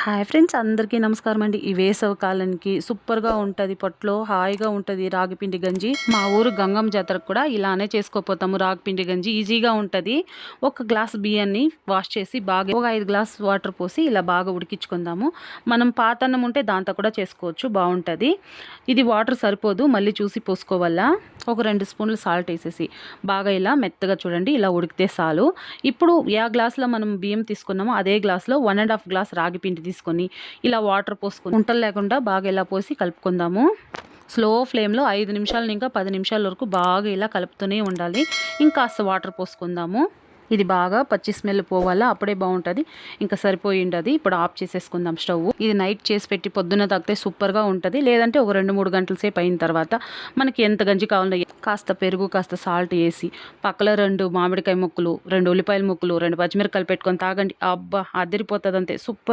Hi friends, అందరికీ నమస్కారం అండి. ఈ వేసవి కాలానికి సూపర్గా ఉంటుంది, పొట్టలో హాయిగా ఉంటుంది రాగిపిండి గంజి. మా ఊరు గంగమ్మ జాతరకు కూడా ఇలానే చేసుకోపోతాము. రాగిపిండి గంజి ఈజీగా ఉంటుంది. ఒక గ్లాస్ బియ్యాన్ని వాష్ చేసి బాగా ఒక 5 గ్లాస్ వాటర్ పోసి ఇలా బాగా ఉడికించుకుందాము. మనం పాతన్నం ఉంటే దాంతో కూడా చేసుకోవచ్చు, బాగుంటుంది. ఇది వాటర్ సరిపోదు, మళ్ళీ చూసి పోసుకోవాలా. ఒక 2 స్పూన్లు సాల్ట్ వేసేసి బాగా ఇలా మెత్తగా చూడండి, ఇలా ఉడికితే చాలు. ఇప్పుడు ఏ గ్లాస్లో మనం బియ్యం తీసుకున్నామో అదే గ్లాస్లో 1.5 గ్లాస్ రాగి పిండి తీసుకొని ఇలా వాటర్ పోసుకొని ఉంటలు లేకుండా బాగా ఇలా పోసి కలుపుకుందాము. స్లో ఫ్లేమ్లో 5 నిమిషాల ఇంకా 10 నిమిషాల వరకు బాగా ఇలా కలుపుతూనే ఉండాలి. ఇంకాస్త వాటర్ పోసుకుందాము. ఇది బాగా పచ్చి స్మెల్ పోవాలా, అప్పుడే బాగుంటుంది. ఇంకా సరిపోయింది. ఇప్పుడు ఆఫ్ చేసేసుకుందాం స్టవ్. ఇది నైట్ చేసి పెట్టి పొద్దున్న తాగితే సూపర్గా ఉంటుంది. లేదంటే ఒక 2-3 గంటల సేపు అయిన తర్వాత మనకి ఎంత గంజి కావాలో కాస్త పెరుగు కాస్త సాల్ట్ వేసి పక్కన 2 మామిడికాయ ముక్కలు, 2 ఉల్లిపాయల ముక్కలు, 2 పచ్చిమిరపకాయలు పెట్టుకొని తాగండి. అబ్బా, అదిరిపోతుంది అంతే, సూపర్.